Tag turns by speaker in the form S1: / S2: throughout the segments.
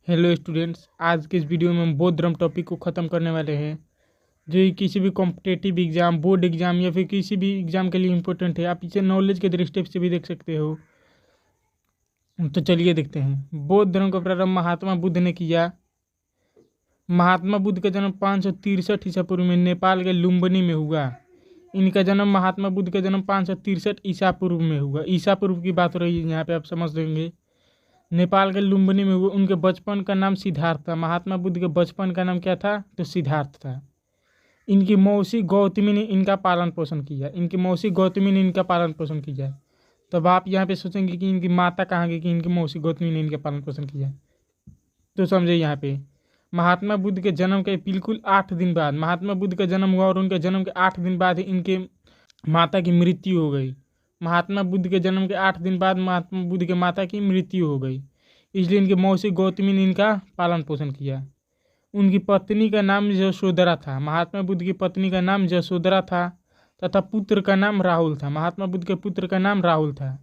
S1: Hello students, आज के इस वीडियो में हम बौद्ध धर्म टॉपिक को ख़त्म करने वाले हैं, जो कि किसी भी कॉम्पिटेटिव एग्जाम, बोर्ड एग्जाम या फिर किसी भी एग्जाम के लिए इम्पोर्टेंट है। आप इसे नॉलेज के दृष्टि से भी देख सकते हो। तो चलिए देखते हैं। बौद्ध धर्म का प्रारंभ महात्मा बुद्ध ने किया। महात्मा बुद्ध का जन्म 563 ईसा पूर्व में नेपाल के लुम्बिनी में हुआ। इनका जन्म महात्मा बुद्ध का जन्म 563 ईसा पूर्व में हुआ। ईसा पूर्व की बात हो रही है यहाँ पे, आप समझ लेंगे। नेपाल के लुम्बिनी में हुए। उनके बचपन का नाम सिद्धार्थ था। महात्मा बुद्ध के बचपन का नाम क्या था? तो सिद्धार्थ था। इनकी मौसी गौतमी ने इनका पालन पोषण किया। इनकी मौसी गौतमी ने इनका पालन पोषण किया। तब आप यहाँ पे सोचेंगे कि इनकी माता कहाँ गई कि इनकी मौसी गौतमी ने इनका पालन पोषण किया। तो समझे यहाँ पे, महात्मा बुद्ध के जन्म के बिल्कुल 8 दिन बाद महात्मा बुद्ध का जन्म हुआ और उनके जन्म के 8 दिन बाद इनके माता की मृत्यु हो गई। महात्मा बुद्ध के जन्म के 8 दिन बाद महात्मा बुद्ध के माता की मृत्यु हो गई, इसलिए इनकी मौसी गौतमी ने इनका पालन पोषण किया। उनकी पत्नी का नाम यशोधरा था। महात्मा बुद्ध की पत्नी का नाम यशोधरा था तथा पुत्र का नाम राहुल था। महात्मा बुद्ध के पुत्र का नाम राहुल था।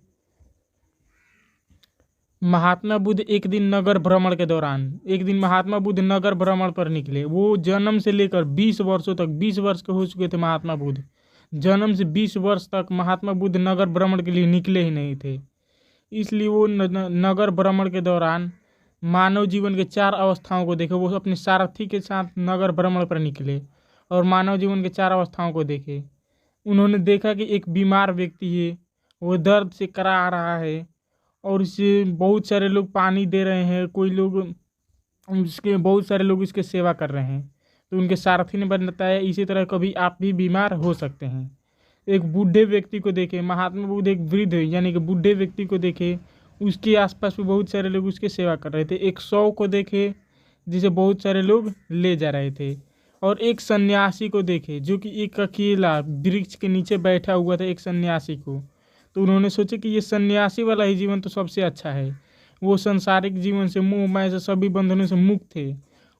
S1: महात्मा बुद्ध एक दिन नगर भ्रमण के दौरान महात्मा बुद्ध नगर भ्रमण पर निकले। वो जन्म से लेकर 20 वर्षों तक, 20 वर्ष के हो चुके थे महात्मा बुद्ध। जन्म से 20 वर्ष तक महात्मा बुद्ध नगर भ्रमण के लिए निकले ही नहीं थे। इसलिए वो नगर भ्रमण के दौरान मानव जीवन के 4 अवस्थाओं को देखे। वो अपने सारथी के साथ नगर भ्रमण पर निकले और मानव जीवन के 4 अवस्थाओं को देखे। उन्होंने देखा कि एक बीमार व्यक्ति है, वो दर्द से कराह रहा है और इसे बहुत सारे लोग पानी दे रहे हैं। बहुत सारे लोग इसके सेवा कर रहे हैं। तो उनके सारथी ने बताया, इसी तरह कभी आप भी बीमार हो सकते हैं। एक बूढ़े व्यक्ति को देखे। महात्मा बुद्ध एक वृद्ध यानी कि बूढ़े व्यक्ति को देखे, उसके आसपास भी बहुत सारे लोग उसकी सेवा कर रहे थे। एक शव को देखे जिसे बहुत सारे लोग ले जा रहे थे, और एक सन्यासी को देखे जो कि एक अकेला वृक्ष के नीचे बैठा हुआ था, एक सन्यासी को। तो उन्होंने सोचा कि ये सन्यासी वाला ही जीवन तो सबसे अच्छा है। वो संसारिक जीवन से, मोह माया से, सभी बंधनों से मुक्त थे।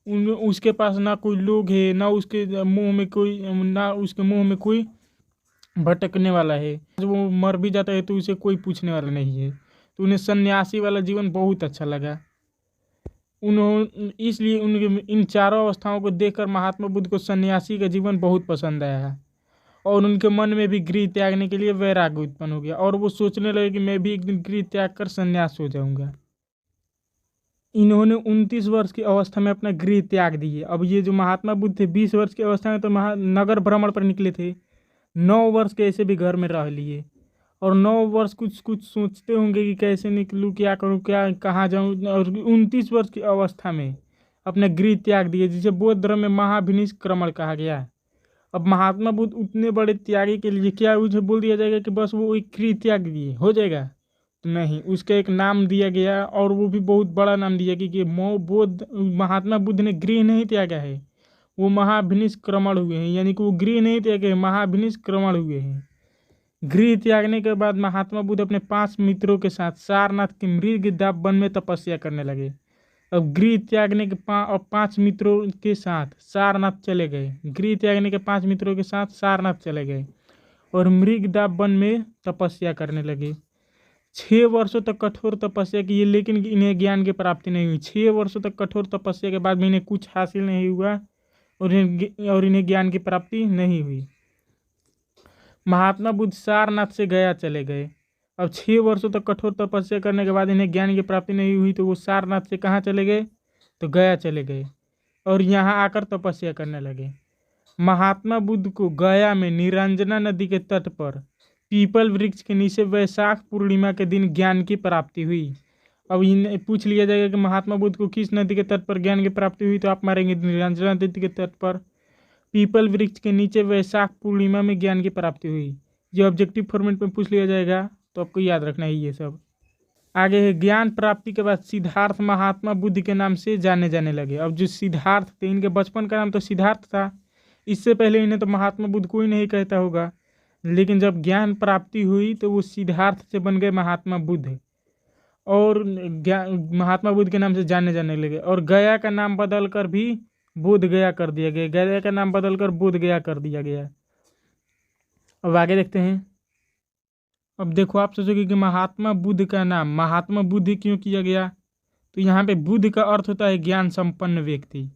S1: उसके पास ना कोई लोग है, ना उसके मुंह में कोई भटकने वाला है। वो मर भी जाता है तो उसे कोई पूछने वाला नहीं है। तो उन्हें सन्यासी वाला जीवन बहुत अच्छा लगा। इसलिए उनके इन चारों अवस्थाओं को देखकर महात्मा बुद्ध को सन्यासी का जीवन बहुत पसंद आया और उनके मन में भी गृह त्यागने के लिए वैराग्य उत्पन्न हो गया और वो सोचने लगे कि मैं भी एक दिन गृह त्याग कर सन्यास हो जाऊंगा। इन्होंने 29 वर्ष की अवस्था में अपना गृह त्याग दिए। अब ये जो महात्मा बुद्ध थे 20 वर्ष की अवस्था में तो नगर भ्रमण पर निकले थे। 9 वर्ष कैसे भी घर में रह लिए और 9 वर्ष कुछ कुछ सोचते होंगे कि कैसे निकलूँ, क्या करूँ, क्या कहाँ जाऊँ। और 29 वर्ष की अवस्था में अपने गृह त्याग दिए, जिसे बौद्ध धर्म में महाभिनिष्क्रमण कहा गया। अब महात्मा बुद्ध उतने बड़े त्यागी के लिए क्या उसे बोल दिया जाएगा कि बस वो एक गृह त्याग दिए हो जाएगा? तो नहीं, उसका एक नाम दिया गया और वो भी बहुत बड़ा नाम दिया कि महात्मा बुद्ध ने गृह नहीं त्यागा है, वो महाभिनिष्क्रमण हुए हैं। यानी कि वो गृह नहीं त्यागे, महाभिनिष्क्रमण हुए हैं। गृह त्यागने के बाद महात्मा बुद्ध अपने 5 मित्रों के साथ सारनाथ के मृगदाब वन में तपस्या करने लगे। अब गृह त्यागने के 5 मित्रों के साथ सारनाथ चले गए। गृह त्यागने के 5 मित्रों के साथ सारनाथ चले गए और मृगदाब वन में तपस्या करने लगे। 6 वर्षों तक कठोर तपस्या की, लेकिन इन्हें ज्ञान की प्राप्ति नहीं हुई। 6 वर्षों तक कठोर तपस्या के बाद भी इन्हें कुछ हासिल नहीं हुआ और इन्हें ज्ञान की प्राप्ति नहीं हुई। महात्मा बुद्ध सारनाथ से गया चले गए। अब 6 वर्षों तक कठोर तपस्या करने के बाद इन्हें ज्ञान की प्राप्ति नहीं हुई, तो वो सारनाथ से कहाँ चले गए? तो गया चले गए और यहाँ आकर तपस्या करने लगे। महात्मा बुद्ध को गया में निरंजना नदी के तट पर पीपल वृक्ष के नीचे वैशाख पूर्णिमा के दिन ज्ञान की प्राप्ति हुई। अब इन्हें पूछ लिया जाएगा कि महात्मा बुद्ध को किस नदी के तट पर ज्ञान की प्राप्ति हुई, तो आप मारेंगे निरंजना नदी के तट पर, पीपल वृक्ष के नीचे वैशाख पूर्णिमा में ज्ञान की प्राप्ति हुई। जो ऑब्जेक्टिव फॉर्मेट में पूछ लिया जाएगा तो आपको याद रखना है ये सब। आगे है, ज्ञान प्राप्ति के बाद सिद्धार्थ महात्मा बुद्ध के नाम से जाने जाने लगे। अब जो सिद्धार्थ थे, इनके बचपन का नाम तो सिद्धार्थ था। इससे पहले इन्हें तो महात्मा बुद्ध कोई नहीं कहता होगा, लेकिन जब ज्ञान प्राप्ति हुई तो वो सिद्धार्थ से बन गए महात्मा बुद्ध और महात्मा बुद्ध के नाम से जाने जाने लगे। और गया का नाम बदल कर भी बोध गया कर दिया गया। गया का नाम बदलकर बोध गया कर दिया गया। अब आगे देखते हैं। अब देखो, आप सोचोगे कि महात्मा बुद्ध का नाम महात्मा बुद्ध क्यों किया गया, तो यहाँ पे बुद्ध का अर्थ होता है ज्ञान संपन्न व्यक्ति।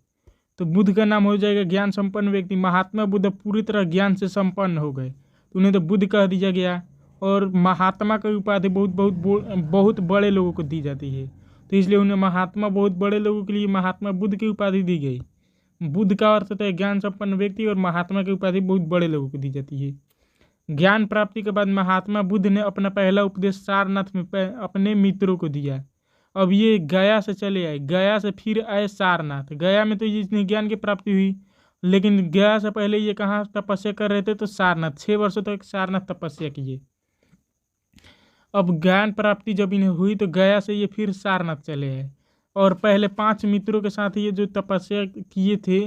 S1: तो बुद्ध का नाम हो जाएगा ज्ञान संपन्न व्यक्ति। महात्मा बुद्ध पूरी तरह ज्ञान से संपन्न हो गए तो उन्हें तो बुद्ध कह दिया गया। और महात्मा की उपाधि बहुत बड़े लोगों को दी जाती है, तो इसलिए उन्हें महात्मा, बहुत बड़े लोगों के लिए महात्मा बुद्ध की उपाधि दी गई। बुद्ध का अर्थ होता है ज्ञान संपन्न व्यक्ति और महात्मा की उपाधि बहुत बड़े लोगों को दी जाती है। ज्ञान प्राप्ति के बाद महात्मा बुद्ध ने अपना पहला उपदेश सारनाथ में अपने मित्रों को दिया। अब ये गया से चले आए, गया से फिर आए सारनाथ। गया में तो ये ज्ञान की प्राप्ति हुई, लेकिन गया से पहले ये कहाँ तपस्या कर रहे थे? तो सारनाथ। 6 वर्षों तक सारनाथ तपस्या किए। अब ज्ञान प्राप्ति जब इन्हें हुई तो गया से ये फिर सारनाथ चले आए और पहले 5 मित्रों के साथ ये जो तपस्या किए थे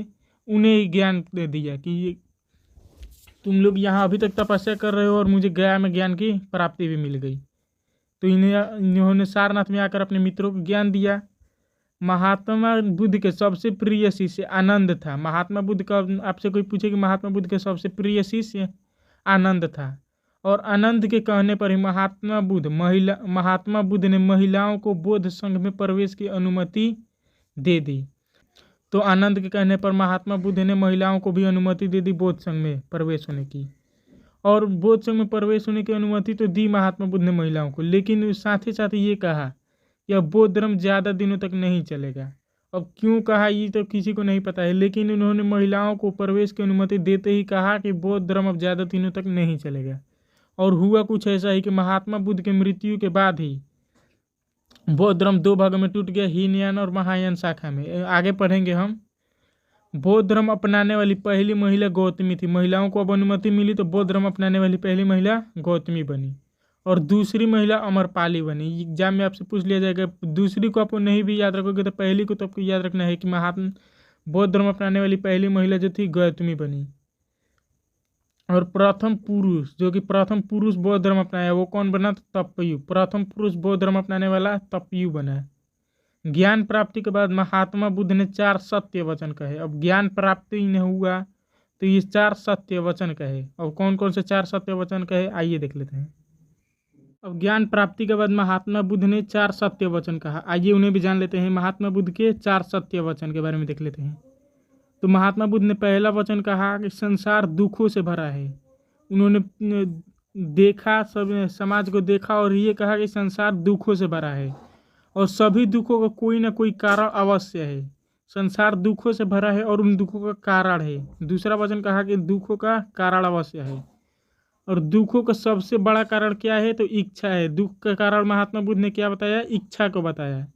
S1: उन्हें ज्ञान दे दिया कि ये तुम लोग यहाँ अभी तक तपस्या कर रहे हो और मुझे गया में ज्ञान की प्राप्ति भी मिल गई। तो इन्होंने सारनाथ में आकर अपने मित्रों को ज्ञान दिया। महात्मा बुद्ध के सबसे प्रिय शिष्य आनंद था। महात्मा बुद्ध का, आपसे कोई पूछे कि महात्मा बुद्ध के सबसे प्रिय शिष्य, आनंद था। और आनंद के कहने पर ही महात्मा बुद्ध ने महिलाओं को बौद्ध संघ में प्रवेश की अनुमति दे दी। तो आनंद के कहने पर महात्मा बुद्ध ने महिलाओं को भी अनुमति दे दी बौद्ध संघ में प्रवेश होने की। और बौद्ध संघ में प्रवेश होने की अनुमति तो दी महात्मा बुद्ध ने महिलाओं को, लेकिन साथ ही साथ ये कहा कि अब बौद्ध धर्म ज़्यादा दिनों तक नहीं चलेगा। अब क्यों कहा ये तो किसी को नहीं पता है, लेकिन उन्होंने महिलाओं को प्रवेश की अनुमति देते ही कहा कि बौद्ध धर्म अब ज़्यादा दिनों तक नहीं चलेगा। और हुआ कुछ ऐसा ही कि महात्मा बुद्ध की मृत्यु के बाद ही बौद्ध धर्म 2 भागों में टूट गया, हीनयान और महायान शाखा में। आगे पढ़ेंगे हम। बौद्ध धर्म अपनाने वाली पहली महिला गौतमी थी। महिलाओं को अब अनुमति मिली तो बौद्ध धर्म अपनाने वाली पहली महिला गौतमी बनी और दूसरी महिला अमरपाली बनी। एग्जाम में आपसे पूछ लिया जाएगा, दूसरी को आपको नहीं भी याद रखोगे तो पहली को तो आपको याद रखना है कि बौद्ध धर्म अपनाने वाली पहली महिला जो थी गौतमी बनी। और प्रथम पुरुष, जो कि प्रथम पुरुष बौद्ध धर्म अपनाया, वो कौन बना? तो तपयु। प्रथम पुरुष बौद्ध धर्म अपनाने वाला तपयु बना। ज्ञान प्राप्ति के बाद महात्मा बुद्ध ने 4 सत्य वचन कहे। अब ज्ञान प्राप्ति इन्हें हुआ तो ये 4 सत्य वचन कहे। और कौन कौन से 4 सत्य वचन कहे, आइए देख लेते हैं। अब ज्ञान प्राप्ति के बाद महात्मा बुद्ध ने 4 सत्य वचन कहा, आइए उन्हें भी जान लेते हैं। महात्मा बुद्ध के 4 सत्य वचन के बारे में देख लेते हैं। तो महात्मा बुद्ध ने पहला वचन कहा कि संसार दुखों से भरा है। उन्होंने देखा, सब समाज को देखा और ये कहा कि संसार दुखों से भरा है और सभी दुखों का कोई ना कोई कारण अवश्य है। संसार दुखों से भरा है और उन दुखों का कारण है। दूसरा वचन कहा कि दुखों का कारण अवश्य है और दुखों का सबसे बड़ा कारण क्या है? तो इच्छा है। दुख का कारण महात्मा बुद्ध ने क्या बताया? इच्छा को बताया।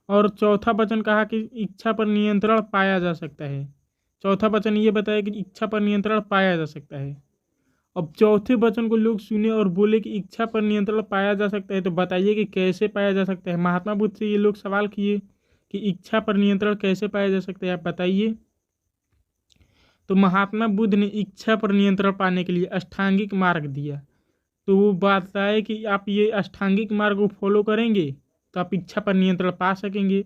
S1: और चौथा वचन कहा कि इच्छा पर नियंत्रण पाया जा सकता है। चौथा वचन ये बताया कि इच्छा पर नियंत्रण पाया जा सकता है। अब चौथे वचन को लोग सुने और बोले कि इच्छा पर नियंत्रण पाया जा सकता है, तो बताइए कि कैसे पाया जा सकता है। महात्मा बुद्ध से ये लोग सवाल किए कि इच्छा पर नियंत्रण कैसे पाया जा सकता है, आप बताइए। तो महात्मा बुद्ध ने इच्छा पर नियंत्रण पाने के लिए अष्टांगिक मार्ग दिया। तो वो बताए कि आप ये अष्टांगिक मार्ग को फॉलो करेंगे तो आप इच्छा पर नियंत्रण पा सकेंगे।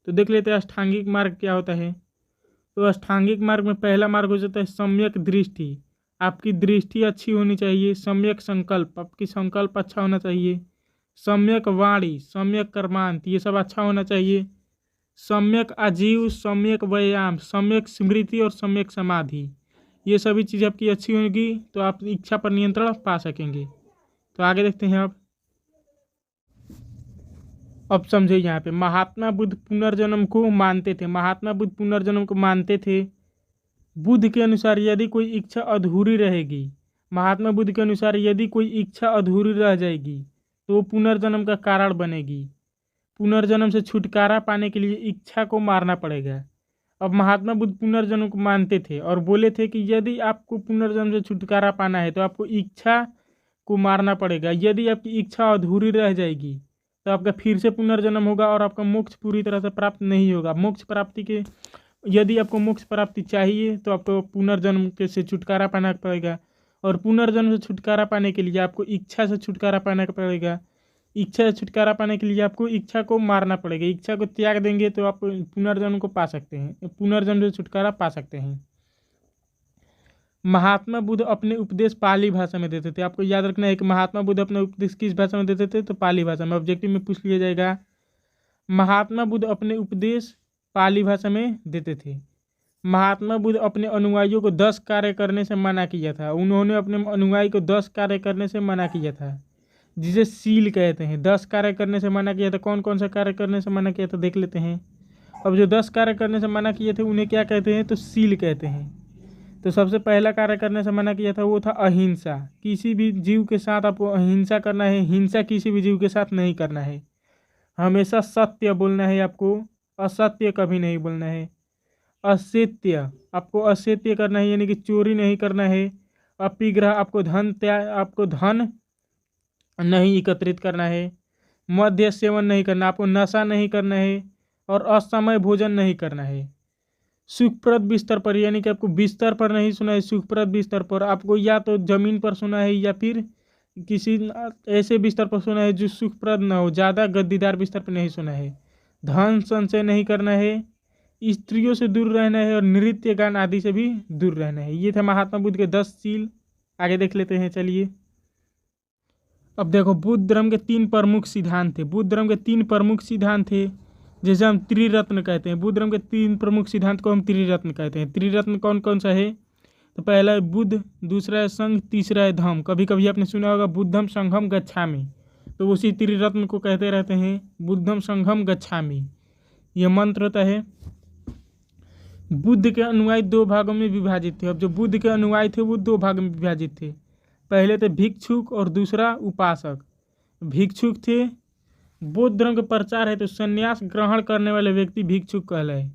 S1: तो देख लेते हैं अष्टांगिक मार्ग क्या होता है। तो अष्टांगिक मार्ग में पहला मार्ग हो जाता है सम्यक दृष्टि। आपकी दृष्टि अच्छी होनी चाहिए। सम्यक संकल्प, आपकी संकल्प अच्छा होना चाहिए। सम्यक वाणी, सम्यक कर्मांत, ये सब अच्छा होना चाहिए। सम्यक आजीव, सम्यक व्यायाम, सम्यक स्मृति और सम्यक समाधि, ये सभी चीज़ आपकी अच्छी होगी तो आप इच्छा पर नियंत्रण पा सकेंगे। तो आगे देखते हैं अब समझे। यहाँ पे महात्मा बुद्ध पुनर्जन्म को मानते थे। महात्मा बुद्ध पुनर्जन्म को मानते थे। बुद्ध के अनुसार यदि कोई इच्छा अधूरी रहेगी, महात्मा बुद्ध के अनुसार यदि कोई इच्छा अधूरी रह जाएगी तो वो पुनर्जन्म का कारण बनेगी। पुनर्जन्म से छुटकारा पाने के लिए इच्छा को मारना पड़ेगा। अब महात्मा बुद्ध पुनर्जन्म को मानते थे और बोले थे कि यदि आपको पुनर्जन्म से छुटकारा पाना है तो आपको इच्छा को मारना पड़ेगा। यदि आपकी इच्छा अधूरी रह जाएगी तो आपका फिर से पुनर्जन्म होगा और आपका मोक्ष पूरी तरह से प्राप्त नहीं होगा। मोक्ष प्राप्ति के, यदि आपको मोक्ष प्राप्ति चाहिए तो आपको पुनर्जन्म के से छुटकारा पाना पड़ेगा और पुनर्जन्म से छुटकारा पाने के लिए आपको इच्छा से छुटकारा पाना पड़ेगा। इच्छा से छुटकारा पाने के लिए आपको इच्छा को मारना पड़ेगा। इच्छा को त्याग देंगे तो आप पुनर्जन्म को पा सकते हैं, पुनर्जन्म से छुटकारा पा सकते हैं। महात्मा बुद्ध अपने उपदेश पाली भाषा में देते थे। आपको याद रखना है कि महात्मा बुद्ध अपने उपदेश किस भाषा में देते थे? तो पाली भाषा में। ऑब्जेक्टिव में पूछ लिया जाएगा महात्मा बुद्ध अपने उपदेश पाली भाषा में देते थे। महात्मा बुद्ध अपने अनुयायियों को 10 कार्य करने से मना किया था। उन्होंने अपने अनुयायी को 10 कार्य करने से मना किया था, जिसे सील कहते हैं। 10 कार्य करने से मना किया था। कौन कौन सा कार्य करने से मना किया था देख लेते हैं। अब जो 10 कार्य करने से मना किए थे उन्हें क्या कहते हैं, तो सील कहते हैं। तो सबसे पहला कार्य करने से मना किया था वो था अहिंसा। किसी भी जीव के साथ आपको अहिंसा करना है। हिंसा किसी भी जीव के साथ नहीं करना है। हमेशा सत्य बोलना है आपको, असत्य कभी नहीं बोलना है। असत्य, आपको असत्य करना है, यानी कि चोरी नहीं करना है। अपिग्रह, आपको धन नहीं एकत्रित करना है। मद्य सेवन नहीं करना, आपको नशा नहीं करना है। और असमय भोजन नहीं करना है। सुखप्रद बिस्तर पर, यानी कि आपको बिस्तर पर नहीं सोना है, सुखप्रद बिस्तर पर। आपको या तो जमीन पर सोना है या फिर किसी ऐसे बिस्तर पर सोना है जो सुखप्रद ना हो। ज़्यादा गद्दीदार बिस्तर पर नहीं सोना है। धन संचय नहीं करना है। स्त्रियों से दूर रहना है और नृत्य गान आदि से भी दूर रहना है। ये थे महात्मा बुद्ध के 10 सील। आगे देख लेते हैं, चलिए। अब देखो, बुद्ध धर्म के 3 प्रमुख सिद्धांत थे। बुद्ध धर्म के 3 प्रमुख सिद्धांत थे, जैसे हम त्रिरत्न कहते हैं। बुद्ध धर्म के 3 प्रमुख सिद्धांत को हम त्रिरत्न कहते हैं। त्रिरत्न कौन कौन सा है, तो पहला है बुद्ध, दूसरा है संघ, तीसरा है धम्म। कभी कभी आपने सुना होगा बुद्धम संघम गच्छामि, तो उसी त्रिरत्न को कहते रहते हैं, बुद्धम संघम गच्छामि। यह मंत्र होता है। बुद्ध के अनुयायी 2 भागों में विभाजित थे। अब जो बुद्ध के अनुयायी थे वो 2 भाग में विभाजित थे। पहले थे भिक्षुक और दूसरा उपासक। भिक्षुक थे, बौद्ध धर्म का प्रचार है तो संन्यास ग्रहण करने वाले व्यक्ति भिक्षुक कहलाए।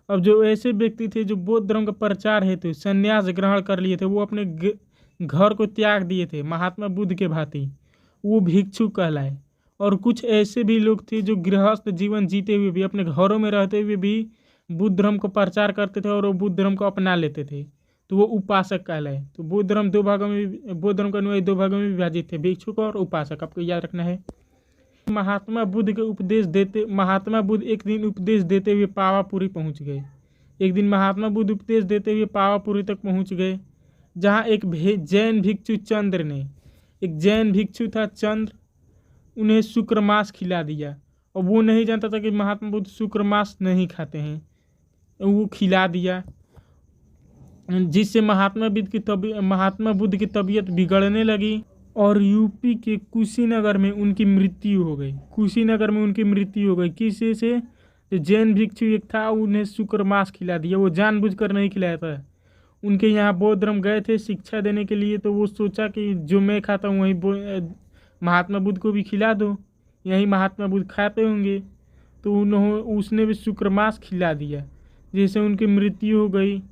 S1: अब जो ऐसे व्यक्ति थे जो बौद्ध धर्म का प्रचार है तो संन्यास ग्रहण कर लिए थे, वो अपने घर को त्याग दिए थे महात्मा बुद्ध के भांति, वो भिक्षुक कहलाए। और कुछ ऐसे भी लोग थे जो गृहस्थ जीवन जीते हुए भी, अपने घरों में रहते हुए भी बुद्ध धर्म को प्रचार करते थे और वो बुद्ध धर्म को अपना लेते थे, तो वो उपासक कहलाए। तो बौद्ध धर्म 2 भागों में, बौद्ध धर्म का अनुयायी 2 भागों में विभाजित थे, भिक्षुक और उपासक। आपको याद रखना है। महात्मा बुद्ध एक दिन उपदेश देते हुए पावापुरी पहुंच गए। एक दिन महात्मा बुद्ध उपदेश देते हुए पावापुरी तक पहुंच गए, जहां एक जैन भिक्षु चंद्र ने, एक जैन भिक्षु था चंद्र, उन्हें शुक्रमास खिला दिया। और वो नहीं जानता था कि महात्मा बुद्ध शुक्रमास नहीं खाते हैं, वो खिला दिया, जिससे महात्मा बुद्ध की तबीयत बिगड़ने लगी और यूपी के कुशीनगर में उनकी मृत्यु हो गई। कुशीनगर में उनकी मृत्यु हो गई। किसी से, जैन भिक्षु एक था, उन्हें शुक्रमास खिला दिया। वो जानबूझकर नहीं खिलाया था। उनके यहाँ बौद्ध धर्म गए थे शिक्षा देने के लिए, तो वो सोचा कि जो मैं खाता हूँ वही महात्मा बुद्ध को भी खिला दो, यही महात्मा बुद्ध खाते होंगे। तो उसने भी शुक्रमास खिला दिया, जिससे उनकी मृत्यु हो गई।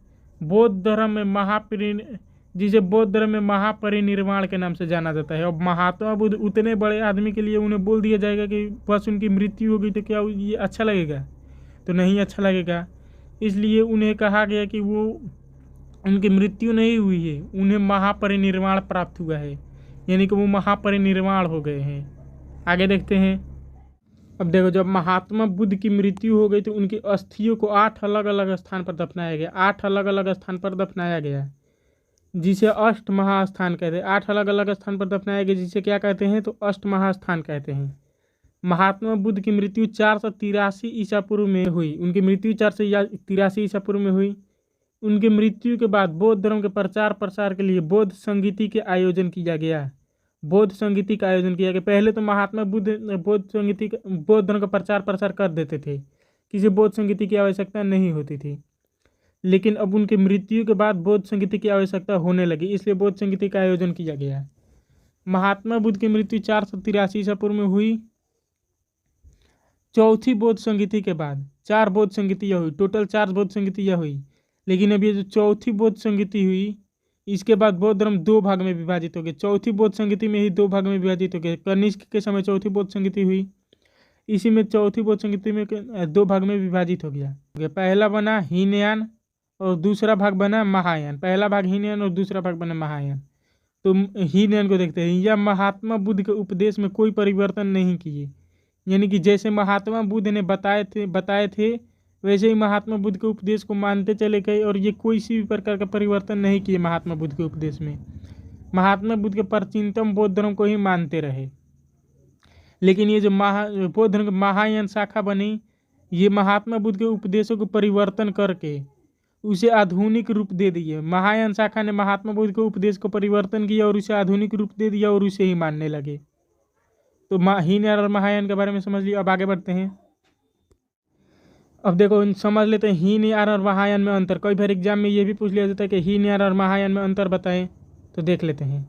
S1: बौद्ध धर्म में जिसे बौद्ध धर्म में महापरिनिर्वाण के नाम से जाना जाता है। और महात्मा बुद्ध उतने बड़े आदमी के लिए उन्हें बोल दिया जाएगा कि बस उनकी मृत्यु हो गई, तो क्या ये अच्छा लगेगा? तो नहीं अच्छा लगेगा। इसलिए उन्हें कहा गया कि वो, उनकी मृत्यु नहीं हुई है, उन्हें महापरिनिर्वाण प्राप्त हुआ है, यानी कि वो महापरिनिर्वाण हो गए हैं। आगे देखते हैं। अब देखो, जब महात्मा बुद्ध की मृत्यु हो गई तो उनकी अस्थियों को 8 अलग अलग स्थान पर दफनाया गया। 8 अलग अलग स्थान पर दफनाया गया, जिसे अष्ट महास्थान कहते हैं। 8 अलग अलग स्थान पर दफनाया गया, जिसे क्या कहते हैं, तो अष्ट महास्थान कहते हैं। महात्मा बुद्ध की मृत्यु 483 ईसा पूर्व में हुई। उनकी मृत्यु 483 ईसा पूर्व में हुई। उनकी मृत्यु के बाद बौद्ध धर्म के प्रचार प्रसार के लिए बौद्ध संगीति के आयोजन किया गया। बौद्ध संगीति का आयोजन किया गया। पहले तो महात्मा बुद्ध बौद्ध धर्म का प्रचार प्रसार कर देते थे, किसी बौद्ध संगीति की आवश्यकता नहीं होती थी। लेकिन अब उनकी मृत्यु के बाद बौद्ध संगीति की आवश्यकता होने लगी, इसलिए बौद्ध संगीति का आयोजन किया गया। महात्मा बुद्ध की मृत्यु 483 ईसा पूर्व में हुई। चौथी बौद्ध संगीति के बाद 4 बौद्ध संगीतियाँ हुई, टोटल 4 बौद्ध संगीतियाँ हुई। लेकिन अब ये जो चौथी बौद्ध संगीति हुई, इसके बाद बौद्ध धर्म 2 भाग में विभाजित हो गए। चौथी बौद्ध संगीति में ही 2 भाग में विभाजित हो गए। कनिष्क के समय चौथी बौद्ध संगीति हुई, इसी में चौथी बौद्ध संगीति में 2 भाग में विभाजित हो गया। पहला बना हीनयान और दूसरा भाग बना महायान। पहला भाग हीनयान और दूसरा भाग बना महायान। तो हीनयान को देखते हैं। यह महात्मा बुद्ध के उपदेश में कोई परिवर्तन नहीं किए, यानी कि जैसे महात्मा बुद्ध ने बताए थे वैसे ही महात्मा बुद्ध के उपदेश को मानते चले गए, और ये कोई सी भी प्रकार का परिवर्तन नहीं किए महात्मा बुद्ध के उपदेश में। महात्मा बुद्ध के प्राचीनतम बौद्ध धर्म को ही मानते रहे। लेकिन ये जो बौद्ध धर्म की महायान शाखा बनी, ये महात्मा बुद्ध के उपदेशों को परिवर्तन करके उसे आधुनिक रूप दे दिए। महायान शाखा ने महात्मा बुद्ध के उपदेश को परिवर्तन किया और उसे आधुनिक रूप दे दिया और उसे ही मानने लगे। तो हीनयान और महायान के बारे में समझ लिया। अब आगे बढ़ते हैं। अब देखो समझ लेते हैं हीनयान और महायान में अंतर। कई बार एग्जाम में ये भी पूछ लिया जाता है कि हीनयान और महायान में अंतर बताएं, तो देख लेते हैं।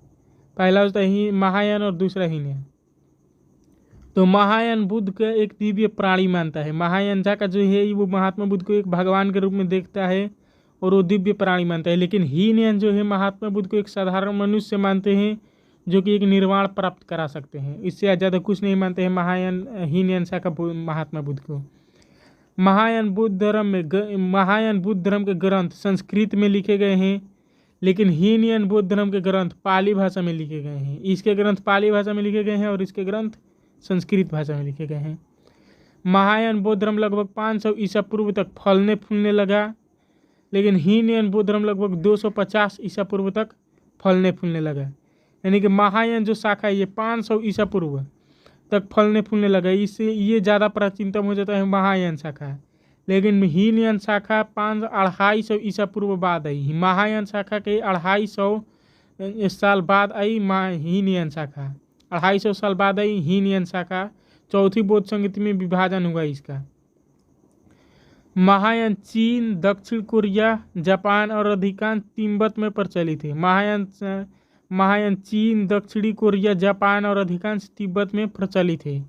S1: पहला होता है महायान और दूसरा हीनयान। तो महायान बुद्ध का एक दिव्य प्राणी मानता है। महायान का जो है वो महात्मा बुद्ध को एक भगवान के रूप में देखता है और वो दिव्य प्राणी मानता है। लेकिन हीनयान जो है महात्मा बुद्ध को एक साधारण मनुष्य मानते हैं जो कि एक निर्वाण प्राप्त करा सकते हैं। इससे ज़्यादा कुछ नहीं मानते हैं हीनयान शाखा महात्मा बुद्ध को। महायान बुद्ध धर्म के ग्रंथ संस्कृत में लिखे गए हैं, लेकिन हीनयान बौद्ध धर्म के ग्रंथ पाली भाषा में लिखे गए हैं। इसके ग्रंथ पाली भाषा में लिखे गए हैं और इसके ग्रंथ संस्कृत भाषा में लिखे गए हैं। महायान बौद्ध धर्म लगभग 500 ईसा पूर्व तक फलने फूलने लगा, लेकिन हीनयान बौद्ध धर्म लगभग 250 ईसा पूर्व तक फलने फूलने लगा। यानी कि महायान जो शाखा है ये 500 ईसा पूर्व तक फलने फूलने लगा, इससे ये ज़्यादा प्राचीनतम हो जाता है महायान शाखा। लेकिन हीनयान शाखा 250 ईसा पूर्व बाद आई। महायान शाखा के 250 साल बाद आई हीनयान शाखा। 250 साल बाद आई हीनयान शाखा। चौथी बौद्ध संगति में विभाजन हुआ इसका। महायान चीन, दक्षिण कोरिया, जापान और अधिकांश तिब्बत में प्रचलित है। महायान चीन, दक्षिणी कोरिया, जापान और अधिकांश तिब्बत में प्रचलित है।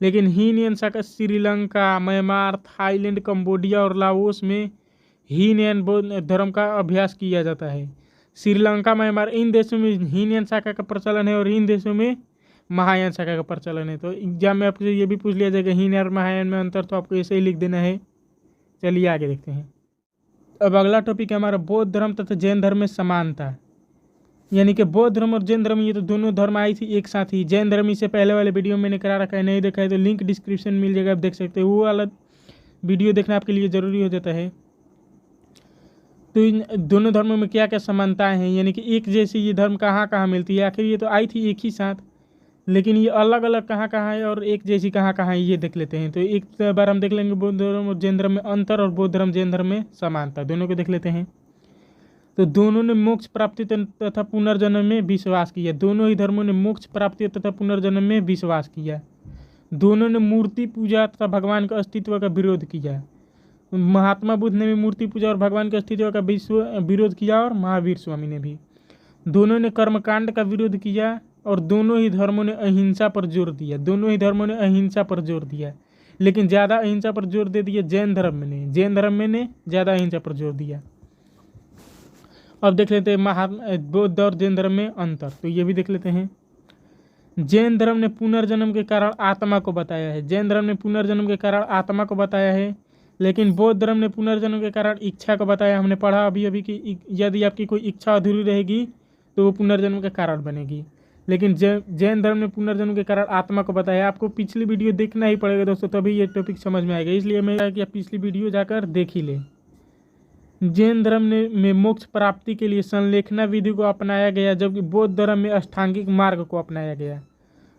S1: लेकिन हीनयान शाखा श्रीलंका, म्यांमार, थाईलैंड, कंबोडिया और लाओस में हीनयान बौद्ध धर्म का अभ्यास किया जाता है। श्रीलंका, म्यांमार इन देशों में हीनयान शाखा का प्रचलन है और इन देशों में महायान शाखा का प्रचलन है। तो एग्जाम में आपसे ये भी पूछ लिया जाएगा हीनयान और महायान में अंतर, तो आपको ऐसे ही लिख देना है। चलिए आगे देखते हैं। अब अगला टॉपिक है हमारा बौद्ध धर्म तथा जैन धर्म में समानता। यानी कि बौद्ध धर्म और जैन धर्म ये तो दोनों धर्म आई थी एक साथ ही। जैन धर्म इससे पहले वाले वीडियो में मैंने करा रखा है, नहीं देखा है तो लिंक डिस्क्रिप्शन में मिल जाएगा, आप देख सकते हो। वो वाला वीडियो देखना आपके लिए ज़रूरी हो जाता है। तो इन दोनों धर्मों में क्या क्या समानताएं हैं, यानी कि एक जैसी ये धर्म कहाँ कहाँ मिलती है। आखिर ये तो आई थी एक ही साथ, लेकिन ये अलग अलग कहाँ कहाँ है और एक जैसी कहाँ कहाँ है, ये देख लेते हैं। तो एक बार हम देख लेंगे बौद्ध धर्म और जैन धर्म में अंतर और बौद्ध धर्म जैन धर्म में समानता, दोनों को देख लेते हैं। तो दोनों ने मोक्ष प्राप्ति तथा पुनर्जन्म में विश्वास किया। दोनों ही धर्मों ने मोक्ष प्राप्ति तथा पुनर्जन्म में विश्वास किया। दोनों ने मूर्ति पूजा तथा भगवान के अस्तित्व का विरोध किया। महात्मा बुद्ध ने भी मूर्ति पूजा और भगवान के अस्तित्व का विरोध किया और महावीर स्वामी ने भी। दोनों ने कर्मकांड का विरोध किया और दोनों ही धर्मों ने अहिंसा पर जोर दिया। दोनों ही धर्मों ने अहिंसा पर जोर दिया, लेकिन ज़्यादा अहिंसा पर जोर दे दिया जैन धर्म में ने। जैन धर्म में ने ज़्यादा अहिंसा पर जोर दिया। अब देख लेते हैं बौद्ध और जैन धर्म में अंतर, तो ये भी देख लेते हैं। जैन धर्म ने पुनर्जन्म के कारण आत्मा को बताया है। जैन धर्म ने पुनर्जन्म के कारण आत्मा को बताया है, लेकिन बौद्ध धर्म ने पुनर्जन्म के कारण इच्छा को बताया। हमने पढ़ा अभी कि यदि आपकी कोई इच्छा अधूरी रहेगी तो वो पुनर्जन्म के कारण बनेगी। लेकिन जैन धर्म ने पुनर्जन्म के कारण आत्मा को बताया। आपको पिछली वीडियो देखना ही पड़ेगा दोस्तों, तभी ये टॉपिक समझ में आएगा। इसलिए मैं कि आप पिछली वीडियो जाकर देख ही लें। जैन धर्म में मोक्ष प्राप्ति के लिए संलेखना विधि को अपनाया गया, जबकि बौद्ध धर्म में अष्टांगिक मार्ग को अपनाया गया।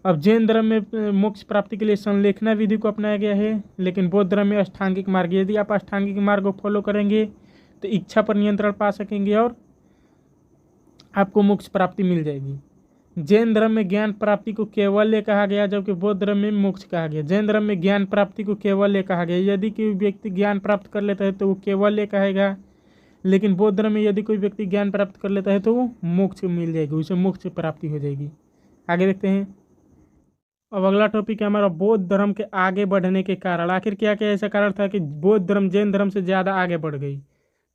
S1: अब जैन धर्म में मोक्ष प्राप्ति के लिए संलेखना विधि को अपनाया गया है, लेकिन बौद्ध धर्म में अष्टांगिक मार्ग। यदि आप अष्टांगिक मार्ग को फॉलो करेंगे तो इच्छा पर नियंत्रण पा सकेंगे और आपको मोक्ष प्राप्ति मिल जाएगी। जैन धर्म में ज्ञान प्राप्ति को कैवल्य कहा गया, जबकि बौद्ध धर्म में मोक्ष कहा गया। जैन धर्म में ज्ञान प्राप्ति को कैवल्य कहा गया। यदि कोई व्यक्ति ज्ञान प्राप्त कर लेता है तो वो कैवल्य कहेगा, लेकिन बौद्ध धर्म में यदि कोई व्यक्ति ज्ञान प्राप्त कर लेता है तो वो मोक्ष मिल जाएगी, उसे मोक्ष प्राप्ति हो जाएगी। आगे देखते हैं। अब अगला टॉपिक है हमारा बौद्ध धर्म के आगे बढ़ने के कारण। आखिर क्या क्या ऐसा कारण था कि बौद्ध धर्म जैन धर्म से ज़्यादा आगे बढ़ गई।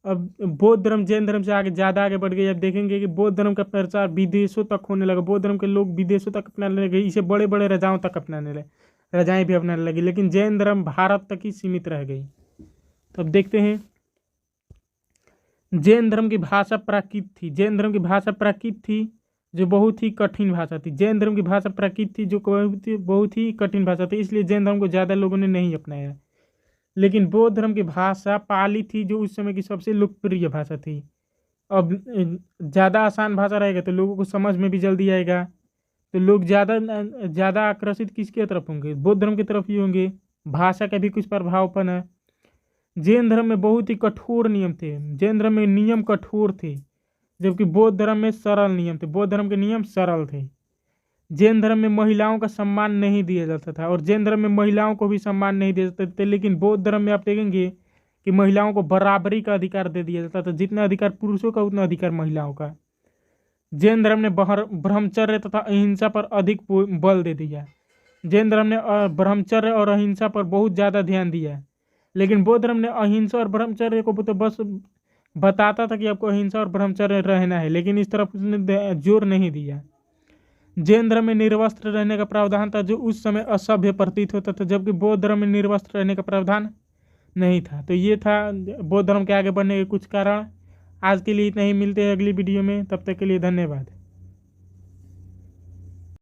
S1: अब बौद्ध धर्म जैन धर्म से ज़्यादा आगे बढ़ गई। अब देखेंगे कि बौद्ध धर्म का प्रचार विदेशों तक होने लगा। बौद्ध धर्म के लोग विदेशों तक अपनाने लगे, इसे बड़े बड़े राजाओं तक अपनाने लगे, राजाएँ भी अपनाने लगी। लेकिन जैन धर्म भारत तक ही सीमित रह गई। तो अब देखते हैं। जैन धर्म की भाषा प्राकृत थी। जैन धर्म की भाषा प्राकृत थी जो बहुत ही कठिन भाषा थी। जैन धर्म की भाषा प्राकृत थी जो बहुत ही कठिन भाषा थी, इसलिए जैन धर्म को ज़्यादा लोगों ने नहीं अपनाया। लेकिन बौद्ध धर्म की भाषा पाली थी जो उस समय की सबसे लोकप्रिय भाषा थी। अब ज़्यादा आसान भाषा रहेगा तो लोगों को समझ में भी जल्दी आएगा। तो लोग ज़्यादा आकर्षित किसके तरफ होंगे? बौद्ध धर्म की तरफ ही होंगे। भाषा का भी कुछ प्रभावपन है। जैन धर्म में बहुत ही कठोर नियम थे। जैन धर्म में नियम कठोर थे, जबकि बौद्ध धर्म में सरल नियम थे। बौद्ध धर्म के नियम सरल थे। जैन धर्म में महिलाओं का सम्मान नहीं दिया जाता था, और जैन धर्म में महिलाओं को भी सम्मान नहीं दिया जाता था। लेकिन बौद्ध धर्म में आप देखेंगे कि महिलाओं को बराबरी का अधिकार दे दिया जाता था। जितना अधिकार पुरुषों का उतना अधिकार महिलाओं का। जैन धर्म ने ब्रह्मचर्य तथा अहिंसा पर अधिक बल दे दिया। जैन धर्म ने ब्रह्मचर्य और अहिंसा पर बहुत ज़्यादा ध्यान दिया। लेकिन बौद्ध धर्म ने अहिंसा और ब्रह्मचर्य को तो बस बताता था कि आपको अहिंसा और ब्रह्मचर्य रहना है, लेकिन इस तरफ उसने जोर नहीं दिया। जैन धर्म में निर्वस्त्र रहने का प्रावधान था, जो उस समय असभ्य प्रतीत होता था, जबकि बौद्ध धर्म में निर्वस्त्र रहने का प्रावधान नहीं था। तो ये था बौद्ध धर्म के आगे बढ़ने के कुछ कारण। आज के लिए इतना ही, मिलते हैं अगली वीडियो में, तब तक के लिए धन्यवाद।